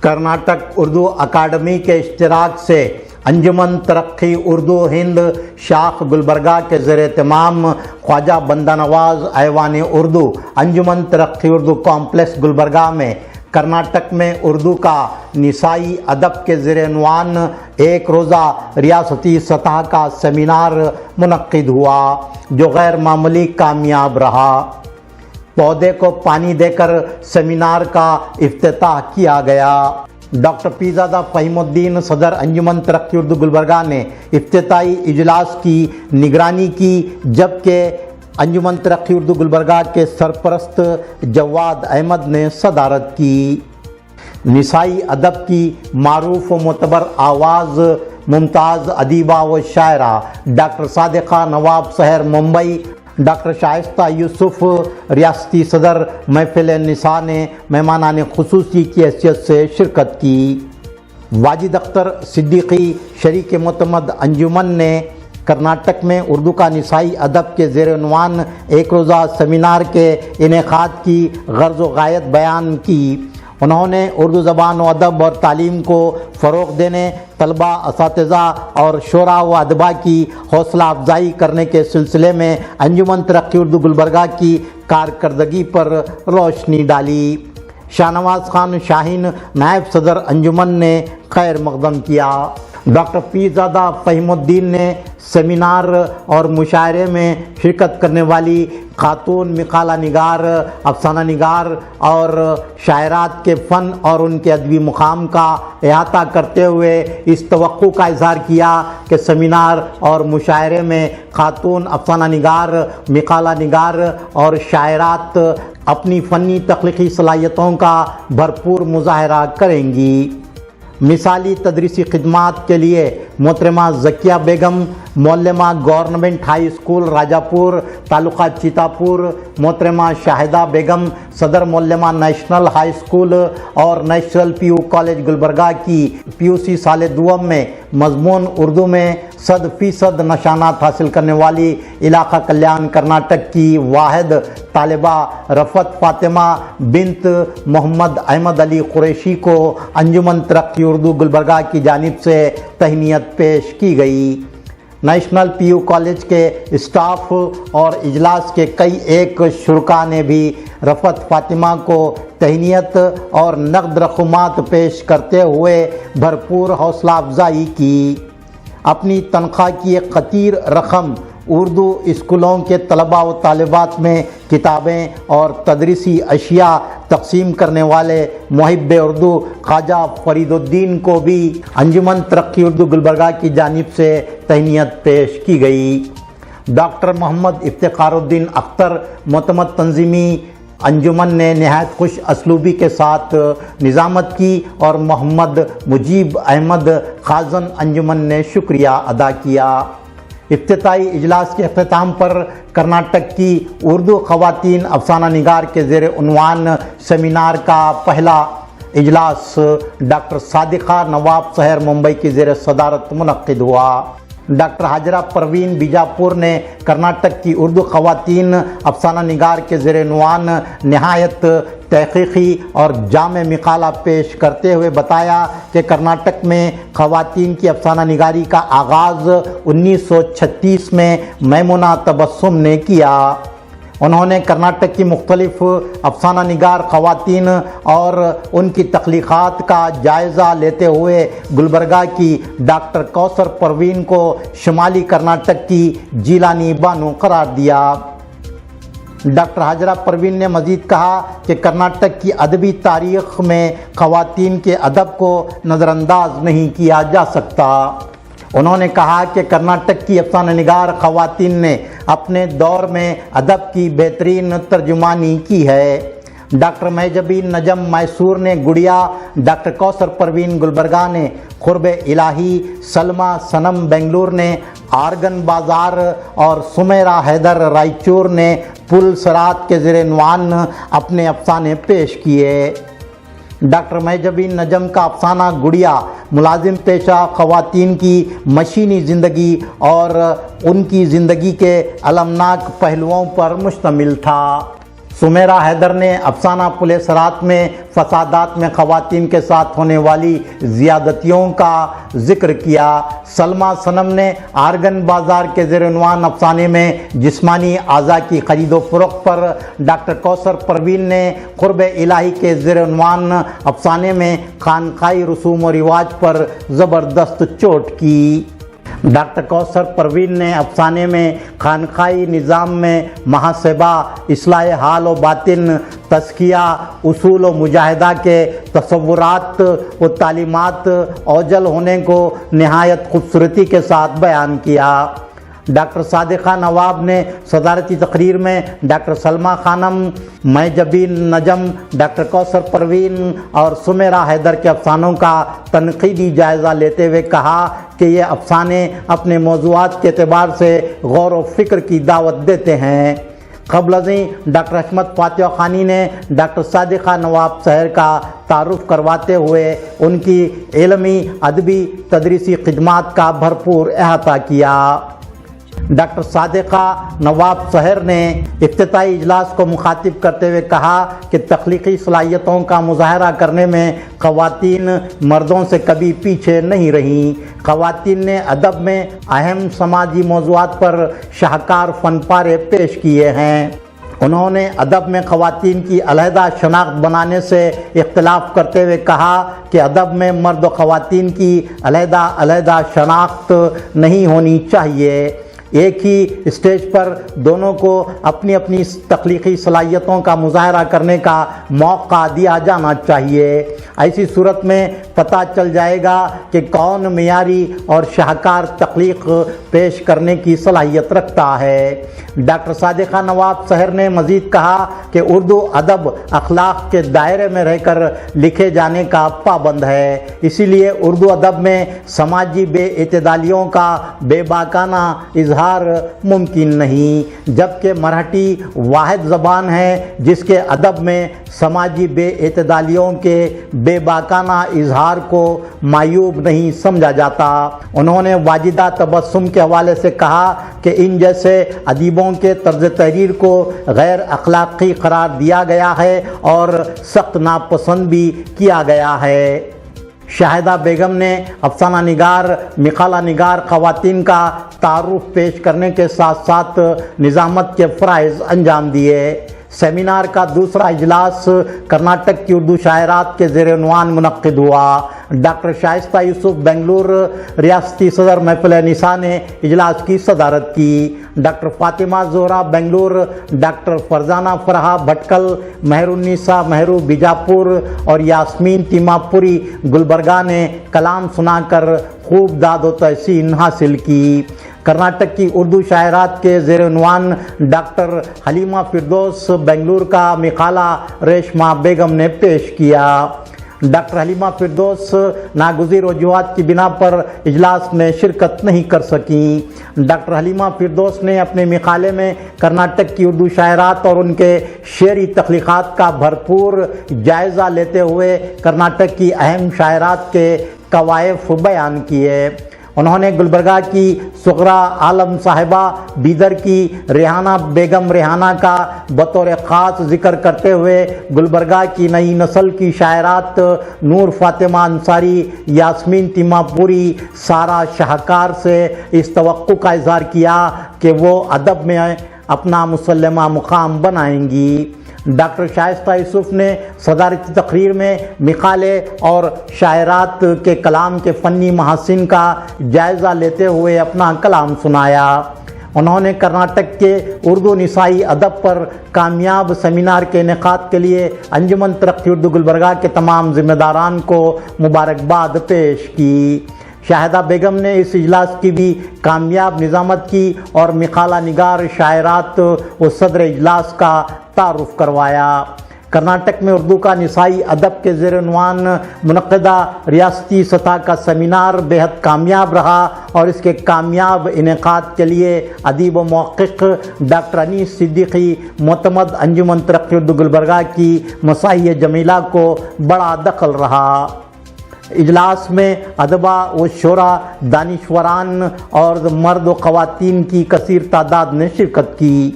कर्नाटक उर्दू अकादमी के इश्तिराक से अंजुमन तरक्की उर्दू हिंद शाख गुलबर्गा के ज़ेर-ए-तमाम ख्वाजा बंदा नवाज ऐवान उर्दू अंजुमन तरक्की उर्दू कॉम्प्लेक्स गुलबर्गा में कर्नाटक में उर्दू का निसाई अदब के ज़ेर-ए-उन्वान एक रोज़ा रियासती सतह का सेमिनार मुनक्किद हुआ जो गैर मामूली कामयाब रहा। पौधे को पानी देकर सेमिनार का इफ्तिताह किया गया। डॉक्टर पीरजादा फ़हीमुद्दीन सदर अंजुमन तरक्की उर्दू गुलबर्गा ने इफ्तिताई इजलास की निगरानी की, जबकि अंजुमन तरक्की उर्दू गुलबर्गा के सरपरस्त जवाद अहमद ने सदारत की। निसाई अदब की मारूफ व मोतबर आवाज़ मुमताज़ अदीबा व शायरा डॉक्टर सादिका नवाब शहर मुंबई, डॉक्टर शाइस्ता यूसुफ रियासती सदर महफिल निसा ने मेहमानान खुसूसी की हैसियत से शिरकत की। वाजिद अख्तर सिद्दीकी शरीक मोतमद अंजुमन ने कर्नाटक में उर्दू का निसाई अदब के ज़ेर-ए-उन्वान एक रोज़ा सेमिनार के इनेकाद की गर्ज़ व गायत बयान की। उन्होंने उर्दू ज़बान व अदब और तालीम को फ़रोग़ देने, तलबा, असातिज़ा और शोरा व अदबा की हौसला अफजाई करने के सिलसिले में अंजुमन तरक्की उर्दू गुलबर्गा की कारकर्दगी पर रोशनी डाली। शाहनवाज खान शाहीन नायब सदर अंजुमन ने खैर मक़दम किया। डॉक्टर पीरजादा फ़हीमुद्दीन ने सेमिनार और मुशायरे में शिरकत करने वाली खातून मकाला निगार, अफसाना निगार और शायरात के फ़न और उनके अदबी मुकाम का अहाता करते हुए इस तवक्को का इज़हार किया कि सेमिनार और मुशायरे में खातून अफसाना निगार, मकाला निगार और शायरात अपनी फ़नी तख्लीक़ी सलाहियतों का भरपूर मुज़ाहरा करेंगी। मिसाली तदरीसी खिदमात के लिए मोहतरमा ज़किया बेगम, मोल्लमा government high school Rajapur taluka Chitapur, मोहतरमा शाहिदा बेगम सदर मोल्लमा नेशनल हाई स्कूल और नेशनल पीयू कॉलेज गुलबर्गा की पीयूसी साल दुआम में मज़मून उर्दू में 100% नशानात हासिल करने वाली इलाका कल्याण कर्नाटक की वाहिद तालिबा रफ़त फ़ातिमा बिन्त मोहम्मद अहमद अली कुरैशी को अंजुमन तरक्की उर्दू गुलबर्गा की जानिब से तहनीत पेश की गई। नेशनल पीयू कॉलेज के स्टाफ और इजलास के कई एक शुरका ने भी रफ़त फ़ातिमा को तहनीत और नक़द रक़ूमात पेश करते हुए भरपूर हौसला अफजाई की। अपनी तनख्वाह की एक कतीर रकम उर्दू स्कूलों के तलबा व तालिबात में किताबें और तदरीसी अशिया तक़सीम करने वाले मुहिब उर्दू ख्वाजा फरीदुद्दीन को भी अंजुमन तरक्की उर्दू गुलबर्गा की जानिब से तहनीत पेश की गई। डॉक्टर मोहम्मद इफ्तिखारुद्दीन अख्तर मोतमद तंजीमी अंजुमन ने नहायत खुश असलूबी के साथ निज़ामत की और मोहम्मद मुजीब अहमद खाज़न अंजुमन ने शुक्रिया अदा किया। इफ्तिताई इजलास के अख्ताम पर कर्नाटक की उर्दू ख़वातीन अफसाना निगार के ज़ेर-ए-उन्वान सेमिनार का पहला इजलास डॉक्टर सादिका नवाब शहर मुंबई की ज़ेर सदारत मुनक्किद हुआ। डॉक्टर हाजरा परवीन बीजापुर ने कर्नाटक की उर्दू ख़वातीन अफसाना निगार के ज़ेर-ए-उन्वान नहायत तहक़ीक़ी और जामे मक़ाला पेश करते हुए बताया कि कर्नाटक में ख़वातीन की अफसाना निगारी का आगाज़ 1936 में मैमुना तबस्सुम ने किया। उन्होंने कर्नाटक की मुख्तलिफ अफसाना निगार ख़वातीन और उनकी तख्लीक़ात का जायज़ा लेते हुए गुलबर्गा की डॉक्टर कौसर परवीन को शुमाली कर्नाटक की जीलानी बानो करार दिया। डॉक्टर हाजरा परवीन ने मज़ीद कहा कि कर्नाटक की अदबी तारीख़ में ख़वातीन के अदब को नज़रअंदाज नहीं किया जा सकता। उन्होंने कहा कि कर्नाटक की अफसाना निगार ख़वातीन ने अपने दौर में अदब की बेहतरीन तर्जुमानी की है। डॉक्टर महजबीन नजम मैसूर ने गुड़िया, डॉक्टर कौसर परवीन गुलबर्गा ने क़ुर्ब इलाही, सलमा सनम बेंगलुरु ने आर्गन बाज़ार और सुमेरा हैदर रायचूर ने पुल सरात के ज़ेर-ए-उन्वान अपने अफसाने पेश किए। डॉक्टर महजबीन नजम का अफसाना गुड़िया मुलाजिम पेशा ख़वातीन की मशीनी ज़िंदगी और उनकी ज़िंदगी के अलमनाक पहलुओं पर मुश्तमिल था। سمیرہ حیدر نے افسانہ پولیس رات میں فسادات میں خواتین کے ساتھ ہونے والی زیادتیوں کا ذکر کیا۔ سلمیٰ صنم نے آرگن بازار کے زیر عنوان افسانے میں جسمانی اعضاء کی خرید و فروخت پر، ڈاکٹر کوثر پروین نے قرب الہی کے زیر عنوان افسانے میں خانقاہی رسوم و رواج پر زبردست چوٹ کی۔ ڈاکٹر کوثر پروین نے افسانے میں خانقاہی نظام میں محاسبہ، اصلاح حال و باطن، تزکیہ، اصول و مجاہدہ کے تصورات و تعلیمات اوجل ہونے کو نہایت خوبصورتی کے ساتھ بیان کیا۔ ڈاکٹر صادقہ نواب نے صدارتی تقریر میں ڈاکٹر سلمیٰ خانم، میں جبین نجم، ڈاکٹر کوثر پروین اور سمیرہ حیدر کے افسانوں کا تنقیدی جائزہ لیتے ہوئے کہا کہ یہ افسانے اپنے موضوعات کے اعتبار سے غور و فکر کی دعوت دیتے ہیں۔ قبل ازیں ڈاکٹر حشمت فاتحہ خانی نے ڈاکٹر صادقہ نواب سحر کا تعارف کرواتے ہوئے ان کی علمی، ادبی، تدریسی خدمات کا بھرپور احاطہ کیا۔ ڈاکٹر صادقہ نواب سحر نے افتتاحی اجلاس کو مخاطب کرتے ہوئے کہا کہ تخلیقی صلاحیتوں کا مظاہرہ کرنے میں خواتین مردوں سے کبھی پیچھے نہیں رہیں۔ خواتین نے ادب میں اہم سماجی موضوعات پر شاہکار فن پارے پیش کیے ہیں۔ انہوں نے ادب میں خواتین کی علیحدہ شناخت بنانے سے اختلاف کرتے ہوئے کہا کہ ادب میں مرد و خواتین کی علیحدہ شناخت نہیں ہونی چاہیے۔ ایک ہی اسٹیج پر دونوں کو اپنی اپنی تخلیقی صلاحیتوں کا مظاہرہ کرنے کا موقع دیا جانا چاہیے۔ ایسی صورت میں پتہ چل جائے گا کہ کون معیاری اور شاہکار تخلیق پیش کرنے کی صلاحیت رکھتا ہے۔ ڈاکٹر صادقہ نواب سحر نے مزید کہا کہ اردو ادب اخلاق کے دائرے میں رہ کر لکھے جانے کا پابند ہے، اسی لیے اردو ادب میں سماجی بے اعتدالیوں کا بے باکانہ اظہار ممکن نہیں، جبکہ مراٹھی واحد زبان ہے جس کے ادب میں سماجی بے اعتدالیوں کے بے باکانہ اظہار کو معیوب نہیں سمجھا جاتا۔ انہوں نے واجدہ تبسم کے حوالے سے کہا کہ ان جیسے ادیبوں کے طرز تحریر کو غیر اخلاقی قرار دیا گیا ہے اور سخت ناپسند بھی کیا گیا ہے۔ شاہدہ بیگم نے افسانہ نگار، مقالہ نگار خواتین کا تعارف پیش کرنے کے ساتھ ساتھ نظامت کے فرائض انجام دیے۔ سیمینار کا دوسرا اجلاس کرناٹک کی اردو شاعرات کے زیر عنوان منعقد ہوا۔ ڈاکٹر شائستہ یوسف بنگلور ریاستی صدر محفل نساء نے اجلاس کی صدارت کی۔ ڈاکٹر فاطمہ زہرا بنگلور، ڈاکٹر فرزانہ فرحہ بھٹکل، مہر النساء مہرو بیجاپور اور یاسمین تیماپوری گلبرگہ نے کلام سنا کر خوب داد و تحسین حاصل کی۔ کرناٹک کی اردو شاعرات کے زیر عنوان ڈاکٹر حلیمہ فردوس بنگلور کا مقالہ ریشمہ بیگم نے پیش کیا۔ ڈاکٹر حلیمہ فردوس ناگزیر وجوہات کی بنا پر اجلاس میں شرکت نہیں کر سکیں۔ ڈاکٹر حلیمہ فردوس نے اپنے مقالے میں کرناٹک کی اردو شاعرات اور ان کے شعری تخلیقات کا بھرپور جائزہ لیتے ہوئے کرناٹک کی اہم شاعرات کے کوائف بیان کیے۔ انہوں نے گلبرگہ کی صغرا عالم صاحبہ، بیدر کی ریحانہ بیگم ریحانہ کا بطور خاص ذکر کرتے ہوئے گلبرگہ کی نئی نسل کی شاعرات نور فاطمہ انصاری، یاسمین تیماپوری، سارہ شاہکار سے اس توقع کا اظہار کیا کہ وہ ادب میں اپنا مسلمہ مقام بنائیں گی۔ ڈاکٹر شائستہ یوسف نے صدارتی تقریر میں مقالے اور شاعرات کے کلام کے فنی محاسن کا جائزہ لیتے ہوئے اپنا کلام سنایا۔ انہوں نے کرناٹک کے اردو نسائی ادب پر کامیاب سیمینار کے انعقاد کے لیے انجمن ترقی اردو گلبرگہ کے تمام ذمہ داران کو مبارکباد پیش کی۔ شاہدہ بیگم نے اس اجلاس کی بھی کامیاب نظامت کی اور مقالہ نگار شاعرات و صدر اجلاس کا تعارف کروایا۔ کرناٹک میں اردو کا نسائی ادب کے زیر عنوان منعقدہ ریاستی سطح کا سیمینار بے حد کامیاب رہا اور اس کے کامیاب انعقاد کے لیے ادیب و محقق ڈاکٹر انیس صدیقی معتمد انجمن ترقی اردو گلبرگہ کی مساحیہ جمیلہ کو بڑا دخل رہا۔ اجلاس میں ادبا و شعراء، دانشوران اور مرد و خواتین کی کثیر تعداد نے شرکت کی۔